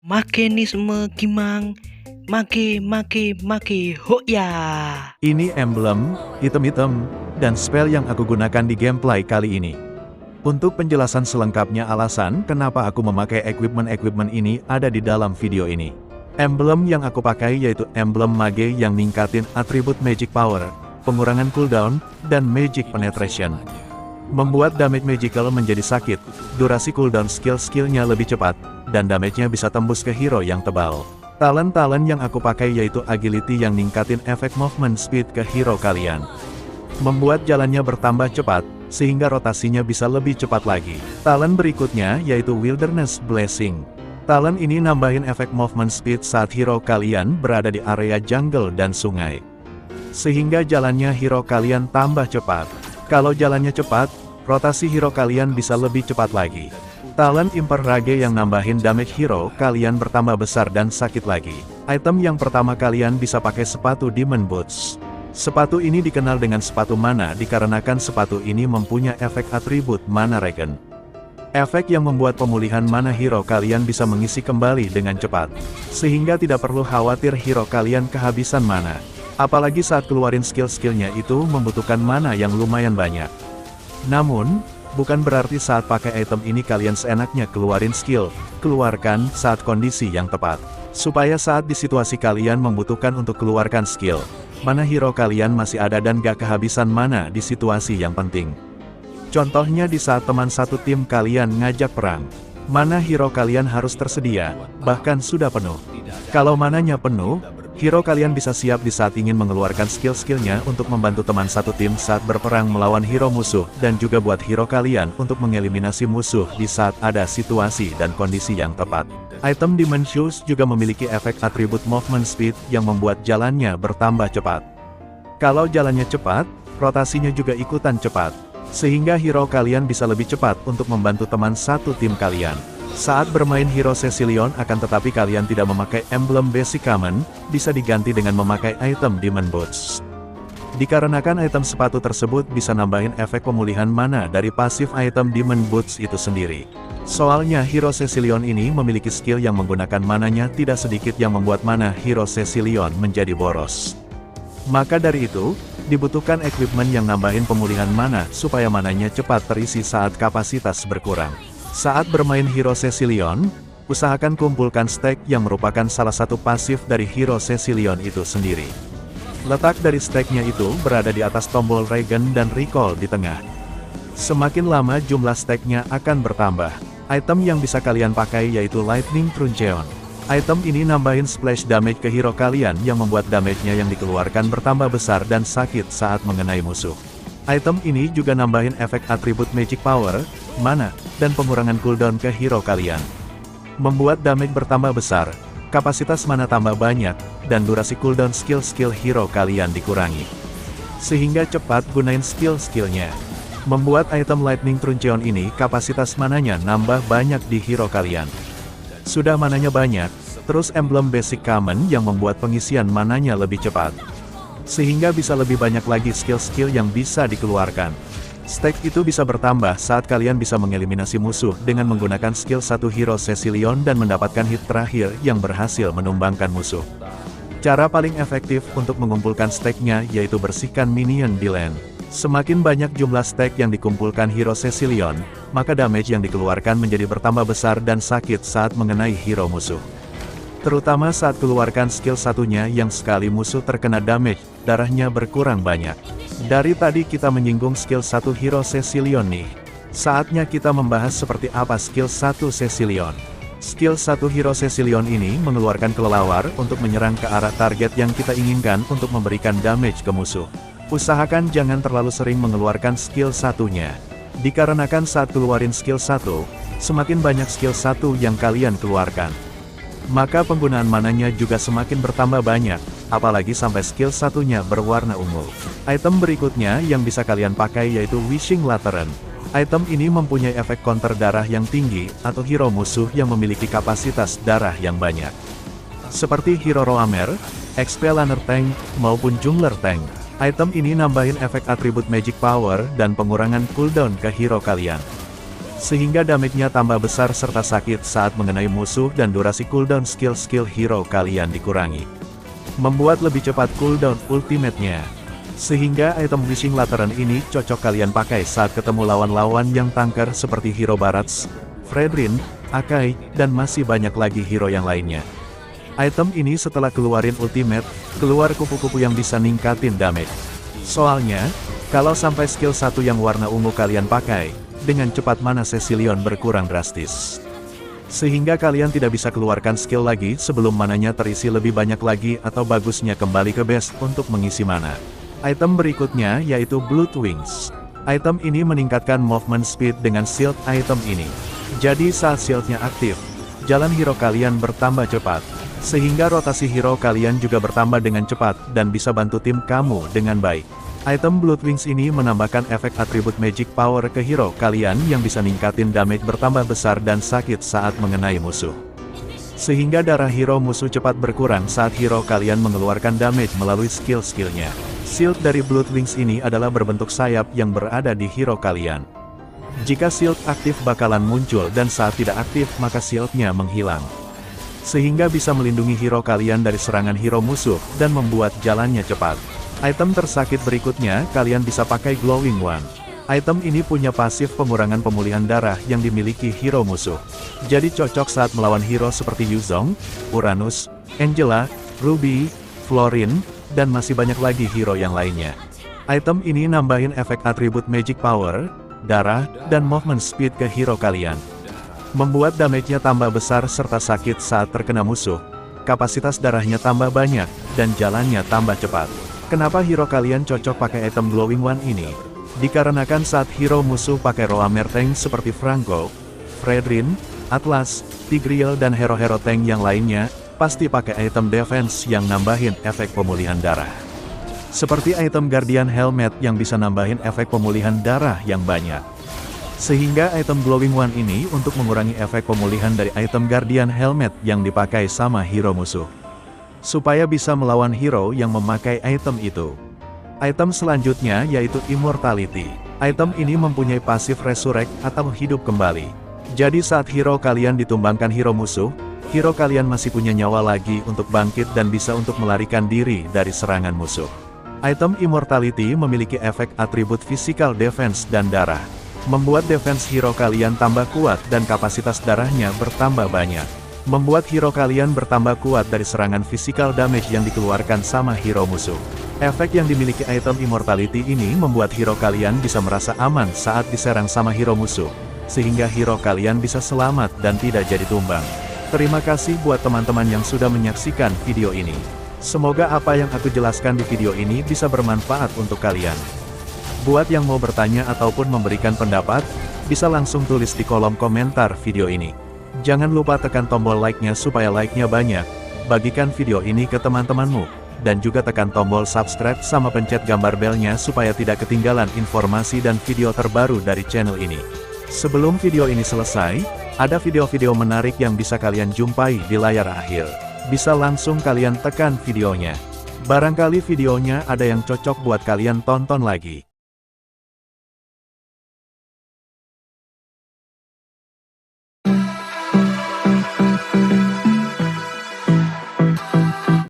Mekanisme Kimang, make hoya. Ini emblem, item-item, dan spell yang aku gunakan di gameplay kali ini. Untuk penjelasan selengkapnya alasan kenapa aku memakai equipment ini ada di dalam video ini. Emblem yang aku pakai yaitu emblem mage yang ningkatin atribut magic power, pengurangan cooldown, dan magic penetration. Membuat damage magical menjadi sakit, durasi cooldown skill-skillnya lebih cepat, dan damage-nya bisa tembus ke hero yang tebal. Talent yang aku pakai yaitu agility yang ningkatin efek movement speed ke hero kalian. Membuat jalannya bertambah cepat, sehingga rotasinya bisa lebih cepat lagi. Talent berikutnya yaitu Wilderness Blessing. Talent ini nambahin efek movement speed saat hero kalian berada di area jungle dan sungai. Sehingga jalannya hero kalian tambah cepat. Kalau jalannya cepat, rotasi hero kalian bisa lebih cepat lagi. Talent Imper Rage yang nambahin damage hero kalian bertambah besar dan sakit lagi. Item yang pertama kalian bisa pakai sepatu Demon Boots. Sepatu ini dikenal dengan sepatu mana dikarenakan sepatu ini mempunyai efek atribut Mana Regen. Efek yang membuat pemulihan mana hero kalian bisa mengisi kembali dengan cepat. Sehingga tidak perlu khawatir hero kalian kehabisan mana. Apalagi saat keluarin skill-skillnya itu membutuhkan mana yang lumayan banyak. Namun, bukan berarti saat pakai item ini kalian seenaknya keluarin skill, keluarkan saat kondisi yang tepat. Supaya saat di situasi kalian membutuhkan untuk keluarkan skill, mana hero kalian masih ada dan gak kehabisan mana di situasi yang penting. Contohnya di saat teman satu tim kalian ngajak perang. Mana hero kalian harus tersedia, bahkan sudah penuh. Kalau mananya penuh, hero kalian bisa siap di saat ingin mengeluarkan skill-skillnya untuk membantu teman satu tim saat berperang melawan hero musuh, dan juga buat hero kalian untuk mengeliminasi musuh di saat ada situasi dan kondisi yang tepat. Item Demon Shoes juga memiliki efek atribut movement speed yang membuat jalannya bertambah cepat. Kalau jalannya cepat, rotasinya juga ikutan cepat. Sehingga hero kalian bisa lebih cepat untuk membantu teman satu tim kalian. Saat bermain hero Cecilion akan tetapi kalian tidak memakai emblem basic common, bisa diganti dengan memakai item Demon Boots. Dikarenakan item sepatu tersebut bisa nambahin efek pemulihan mana dari pasif item Demon Boots itu sendiri. Soalnya hero Cecilion ini memiliki skill yang menggunakan mananya tidak sedikit yang membuat mana hero Cecilion menjadi boros. Maka dari itu, dibutuhkan equipment yang nambahin pemulihan mana supaya mananya cepat terisi saat kapasitas berkurang. Saat bermain hero Cecilion, usahakan kumpulkan stack yang merupakan salah satu pasif dari hero Cecilion itu sendiri. Letak dari stacknya itu berada di atas tombol regen dan recall di tengah. Semakin lama jumlah stacknya akan bertambah. Item yang bisa kalian pakai yaitu Lightning Truncheon. Item ini nambahin splash damage ke hero kalian yang membuat damage-nya yang dikeluarkan bertambah besar dan sakit saat mengenai musuh. Item ini juga nambahin efek atribut magic power, mana, dan pengurangan cooldown ke hero kalian. Membuat damage bertambah besar, kapasitas mana tambah banyak, dan durasi cooldown skill-skill hero kalian dikurangi. Sehingga cepat gunain skill-skillnya. Membuat item Lightning Truncheon ini kapasitas mananya nambah banyak di hero kalian. Sudah mananya banyak, terus emblem basic common yang membuat pengisian mananya lebih cepat. Sehingga bisa lebih banyak lagi skill-skill yang bisa dikeluarkan. Stack itu bisa bertambah saat kalian bisa mengeliminasi musuh dengan menggunakan skill satu hero Cecilion dan mendapatkan hit terakhir yang berhasil menumbangkan musuh. Cara paling efektif untuk mengumpulkan stacknya yaitu bersihkan minion di lane. Semakin banyak jumlah stack yang dikumpulkan hero Cecilion, maka damage yang dikeluarkan menjadi bertambah besar dan sakit saat mengenai hero musuh. Terutama saat keluarkan skill satunya yang sekali musuh terkena damage, darahnya berkurang banyak. Dari tadi kita menyinggung skill satu hero Cecilion nih. Saatnya kita membahas seperti apa skill satu Cecilion. Skill satu hero Cecilion ini mengeluarkan kelelawar untuk menyerang ke arah target yang kita inginkan untuk memberikan damage ke musuh. Usahakan jangan terlalu sering mengeluarkan skill satunya. Dikarenakan saat keluarin skill satu, semakin banyak skill satu yang kalian keluarkan, maka penggunaan mananya juga semakin bertambah banyak, apalagi sampai skill satunya berwarna ungu. Item berikutnya yang bisa kalian pakai yaitu Wishing Lantern. Item ini mempunyai efek counter darah yang tinggi, atau hero musuh yang memiliki kapasitas darah yang banyak. Seperti hero Roamer, XP Laner Tank, maupun Jungler Tank. Item ini nambahin efek atribut magic power dan pengurangan cooldown ke hero kalian. sehingga damage-nya tambah besar serta sakit saat mengenai musuh dan durasi cooldown skill-skill hero kalian dikurangi. Membuat lebih cepat cooldown ultimate-nya. Sehingga item Wishing Lateran ini cocok kalian pakai saat ketemu lawan-lawan yang tanker seperti hero Barats, Fredrin, Akai, dan masih banyak lagi hero yang lainnya. Item ini setelah keluarin ultimate, keluar kupu-kupu yang bisa ningkatin damage. Soalnya, kalau sampai skill 1 yang warna ungu kalian pakai, dengan cepat mana Cecilion berkurang drastis. Sehingga kalian tidak bisa keluarkan skill lagi sebelum mananya terisi lebih banyak lagi atau bagusnya kembali ke base untuk mengisi mana. Item berikutnya yaitu Blood Wings. Item ini meningkatkan movement speed dengan shield item ini. Jadi saat shieldnya aktif, jalan hero kalian bertambah cepat. Sehingga rotasi hero kalian juga bertambah dengan cepat dan bisa bantu tim kamu dengan baik. Item Blood Wings ini menambahkan efek atribut magic power ke hero kalian yang bisa ningkatin damage bertambah besar dan sakit saat mengenai musuh. Sehingga darah hero musuh cepat berkurang saat hero kalian mengeluarkan damage melalui skill-skillnya. Shield dari Blood Wings ini adalah berbentuk sayap yang berada di hero kalian. Jika shield aktif bakalan muncul dan saat tidak aktif maka shieldnya menghilang. Sehingga bisa melindungi hero kalian dari serangan hero musuh dan membuat jalannya cepat. Item tersakit berikutnya kalian bisa pakai Glowing One. Item ini punya pasif pengurangan pemulihan darah yang dimiliki hero musuh. Jadi cocok saat melawan hero seperti Yuzong, Uranus, Angela, Ruby, Florin, dan masih banyak lagi hero yang lainnya. Item ini nambahin efek atribut magic power, darah, dan movement speed ke hero kalian. Membuat damage-nya tambah besar serta sakit saat terkena musuh. Kapasitas darahnya tambah banyak, dan jalannya tambah cepat. Kenapa hero kalian cocok pakai item Glowing One ini? Dikarenakan saat hero musuh pakai Roamer tank seperti Franco, Fredrin, Atlas, Tigreal dan hero-hero tank yang lainnya, pasti pakai item defense yang nambahin efek pemulihan darah. Seperti item Guardian Helmet yang bisa nambahin efek pemulihan darah yang banyak. Sehingga item Glowing One ini untuk mengurangi efek pemulihan dari item Guardian Helmet yang dipakai sama hero musuh. Supaya bisa melawan hero yang memakai item itu. Item selanjutnya yaitu Immortality. Item ini mempunyai pasif Resurrect atau hidup kembali. Jadi saat hero kalian ditumbangkan hero musuh, hero kalian masih punya nyawa lagi untuk bangkit dan bisa untuk melarikan diri dari serangan musuh. Item Immortality memiliki efek atribut physical defense dan darah. Membuat defense hero kalian tambah kuat dan kapasitas darahnya bertambah banyak. Membuat hero kalian bertambah kuat dari serangan physical damage yang dikeluarkan sama hero musuh. Efek yang dimiliki item Immortality ini membuat hero kalian bisa merasa aman saat diserang sama hero musuh. Sehingga hero kalian bisa selamat dan tidak jadi tumbang. Terima kasih buat teman-teman yang sudah menyaksikan video ini. Semoga apa yang aku jelaskan di video ini bisa bermanfaat untuk kalian. Buat yang mau bertanya ataupun memberikan pendapat, bisa langsung tulis di kolom komentar video ini. Jangan lupa tekan tombol like-nya supaya like-nya banyak, bagikan video ini ke teman-temanmu, dan juga tekan tombol subscribe sama pencet gambar belnya supaya tidak ketinggalan informasi dan video terbaru dari channel ini. Sebelum video ini selesai, ada video-video menarik yang bisa kalian jumpai di layar akhir. Bisa langsung kalian tekan videonya. Barangkali videonya ada yang cocok buat kalian tonton lagi.